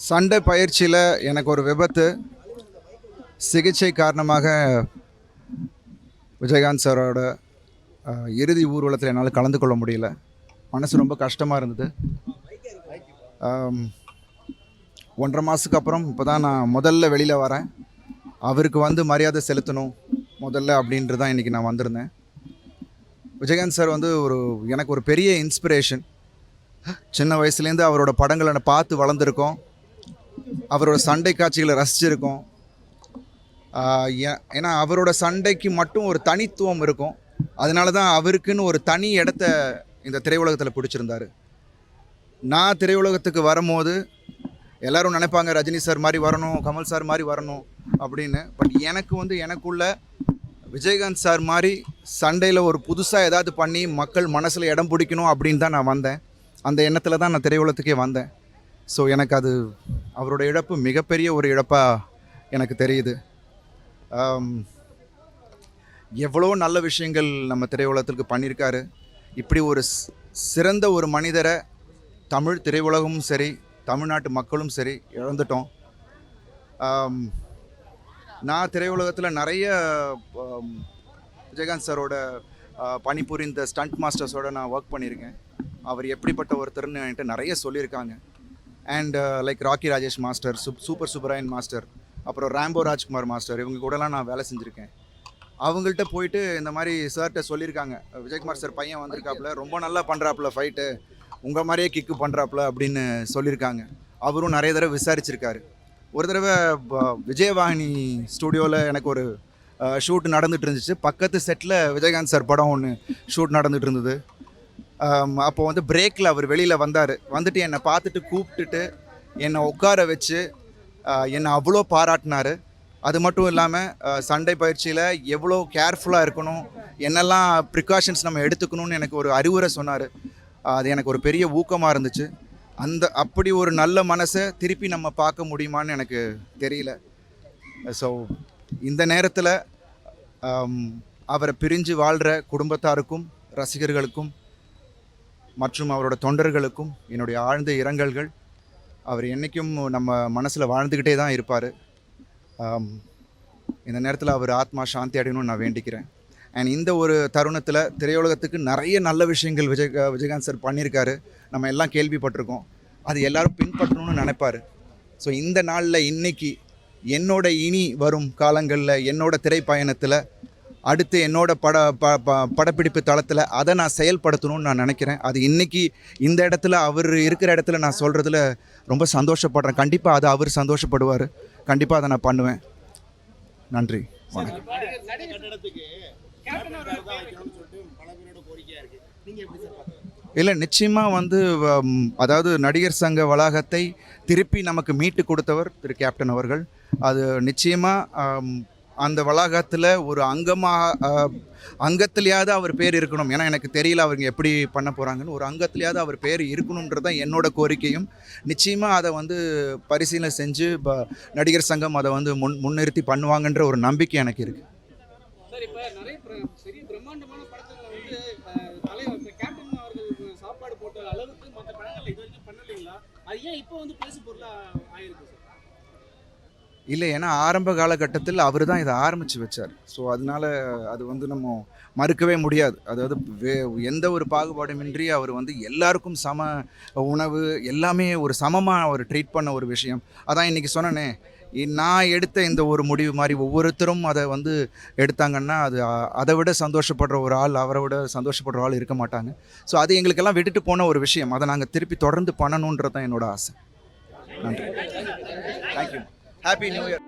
சண்டை பயிற்சியில் எனக்கு ஒரு விபத்து, சிகிச்சை காரணமாக விஜயகாந்த் சாரோட இறுதி ஊர்வலத்தில் என்னால் கலந்து கொள்ள முடியல. மனசு ரொம்ப கஷ்டமாக இருந்தது. 1.5 மாதத்துக்கு அப்புறம் இப்போ தான் நான் முதல்ல வெளியில் வரேன். அவருக்கு வந்து மரியாதை செலுத்தணும் முதல்ல அப்படின்ட்டு தான் இன்றைக்கி நான் வந்திருந்தேன். விஜயகாந்த் சார் வந்து எனக்கு ஒரு பெரிய இன்ஸ்பிரேஷன். சின்ன வயசுலேருந்து அவரோட படங்களை பார்த்து வளர்ந்துருக்கோம். அவரோட சண்டை காட்சிகளை ரசிச்சிருக்கோம். ஏன்னா அவரோட சண்டைக்கு மட்டும் ஒரு தனித்துவம் இருக்கும். அதனால தான் அவருக்குன்னு ஒரு தனி இடத்த இந்த திரையுலகத்தில் பிடிச்சிருந்தார். நான் திரையுலகத்துக்கு வரும்போது எல்லோரும் நினைப்பாங்க ரஜினி சார் மாதிரி வரணும், கமல் சார் மாதிரி வரணும் அப்படின்னு. பட் எனக்குள்ள விஜயகாந்த் சார் மாதிரி சண்டையில் ஒரு புதுசாக ஏதாவது பண்ணி மக்கள் மனசில் இடம் பிடிக்கணும் அப்படின்னு தான் நான் வந்தேன். அந்த எண்ணத்தில் தான் நான் திரையுலகத்துக்கே வந்தேன். ஸோ எனக்கு அது அவரோட இழப்பு மிகப்பெரிய ஒரு இழப்பாக எனக்கு தெரியுது. எவ்வளோ நல்ல விஷயங்கள் நம்ம திரையுலகத்துக்கு பண்ணியிருக்காரு. இப்படி ஒரு சிறந்த ஒரு மனிதரை தமிழ் திரையுலகமும் சரி, தமிழ்நாட்டு மக்களும் சரி இழந்துட்டோம். நான் திரையுலகத்தில் நிறைய விஜயகாந்த் சாரோட பணிபுரிந்த ஸ்டண்ட் மாஸ்டர்ஸோடு நான் ஒர்க் பண்ணியிருக்கேன். அவர் எப்படிப்பட்ட ஒருத்தர்னு என்கிட்ட நிறைய சொல்லியிருக்காங்க. And like Rocky Rajesh master, super Subbarayan master, அப்புறம் ராம்போ ராஜ்குமார் மாஸ்டர், இவங்க கூடலாம் நான் வேலை செஞ்சுருக்கேன். அவங்கள்ட்ட போயிட்டு இந்த மாதிரி சார்கிட்ட சொல்லியிருக்காங்க, விஜயகுமார் சார் பையன் வந்திருக்காப்புல, ரொம்ப நல்லா பண்ணுறாப்புல ஃபைட்டு, உங்கள் மாதிரியே கிக்கு பண்ணுறாப்புல அப்படின்னு சொல்லியிருக்காங்க. அவரும் நிறைய தடவை விசாரிச்சிருக்காரு. ஒரு தடவை விஜயவாகினி ஸ்டூடியோவில் எனக்கு ஒரு ஷூட் நடந்துகிட்டு இருந்துச்சு. பக்கத்து செட்டில் விஜயகாந்த் சார் படம் ஒன்று ஷூட் நடந்துகிட்டு இருந்தது. அப்போது வந்து பிரேக்கில் அவர் வெளியில் வந்துட்டு என்னை பார்த்துட்டு கூப்பிட்டுட்டு என்னை உட்கார வச்சு என்னை அவ்வளோ பாராட்டினார். அது மட்டும் இல்லாமல் சண்டை பயிற்சியில் எவ்வளோ கேர்ஃபுல்லாக இருக்கணும், என்னெல்லாம் ப்ரிகாஷன்ஸ் நம்ம எடுத்துக்கணும்னு எனக்கு ஒரு அறிவுரை சொன்னார். அது எனக்கு ஒரு பெரிய ஊக்கமாக இருந்துச்சு. அப்படி ஒரு நல்ல மனசை திருப்பி நம்ம பார்க்க முடியுமான்னு எனக்கு தெரியல. ஸோ இந்த நேரத்தில் அவரை பிரிஞ்சு வாழ்கிற குடும்பத்தாருக்கும், ரசிகர்களுக்கும் மற்றும் அவரோட தொண்டர்களுக்கும் என்னுடைய ஆழ்ந்த இரங்கல்கள். அவர் என்றைக்கும் நம்ம மனசில் வாழ்ந்துக்கிட்டே தான் இருப்பார். இந்த நேரத்தில் அவர் ஆத்மா சாந்தி அடையணும்னு நான் வேண்டிக்கிறேன். அண்ட் இந்த ஒரு தருணத்தில் திரையுலகத்துக்கு நிறைய நல்ல விஷயங்கள் விஜயகாந்த் சார் பண்ணியிருக்காரு. நம்ம எல்லாம் கேள்விப்பட்டிருக்கோம். அது எல்லோரும் பின்பற்றணும்னு நினைப்பார். ஸோ இந்த நாளில் இன்றைக்கி என்னோட இனி வரும் காலங்களில் என்னோட திரைப்பயணத்தில் அடுத்து என்னோட படப்பிடிப்பு தளத்தில் அதை நான் செயல்படுத்தணும்னு நான் நினைக்கிறேன். அது இன்றைக்கி இந்த இடத்துல அவர் இருக்கிற இடத்துல நான் சொல்கிறதுல ரொம்ப சந்தோஷப்படுறேன். கண்டிப்பாக அதை அவர் சந்தோஷப்படுவார். கண்டிப்பாக அதை நான் பண்ணுவேன். நன்றி, வணக்கம். இல்லை, நிச்சயமாக வந்து அதாவது நடிகர் சங்க வளாகத்தை திருப்பி நமக்கு மீட்டு கொடுத்தவர் திரு கேப்டன் அவர்கள். அது நிச்சயமாக அந்த வளாகத்தில் ஒரு அங்கத்திலேயாவது அவர் பேர் இருக்கணும். ஏன்னா எனக்கு தெரியல அவங்க எப்படி பண்ண போகிறாங்கன்னு. ஒரு அங்கத்திலேயாவது அவர் பேர் இருக்கணுன்றது தான் என்னோட கோரிக்கையும். நிச்சயமாக அதை வந்து பரிசீலனை செஞ்சு நடிகர் சங்கம் அதை வந்து முன்னிறுத்தி பண்ணுவாங்கன்ற ஒரு நம்பிக்கை எனக்கு இருக்குது. சார், இப்போ நிறைய பெரிய பிரம்மாண்டமான படத்தில் வந்து தலைவர் கேப்டன் அவர்கள் சாப்பாடு போட்ட அளவுக்கு மற்ற படங்கள் இது வரைக்கும் பண்ணலைங்களா? அது ஏன் இப்போ வந்து பேசு பொருளாக ஆயிருக்கு சார்? இல்லை, ஏன்னா ஆரம்ப காலகட்டத்தில் அவர் தான் இதை ஆரம்பித்து வச்சார். ஸோ அதனால் அது வந்து நம்ம மறுக்கவே முடியாது. அதாவது எந்த ஒரு பாகுபாடுமின்றி அவர் வந்து எல்லாருக்கும் சம உணவு எல்லாமே ஒரு சமமாக அவர் ட்ரீட் பண்ண ஒரு விஷயம். அதான் இன்றைக்கி சொன்னேனே, நான் எடுத்த இந்த ஒரு முடிவு மாதிரி ஒவ்வொருத்தரும் அதை வந்து எடுத்தாங்கன்னா அது அதை விட சந்தோஷப்படுற ஒரு ஆள், அவரை விட சந்தோஷப்படுற ஆள் இருக்க மாட்டாங்க. ஸோ அது எங்களுக்கெல்லாம் விட்டுட்டு போன ஒரு விஷயம். அதை நாங்கள் திருப்பி தொடர்ந்து பண்ணணுன்றது தான் என்னோட ஆசை. நன்றி. தேங்க்யூ. Happy New Year.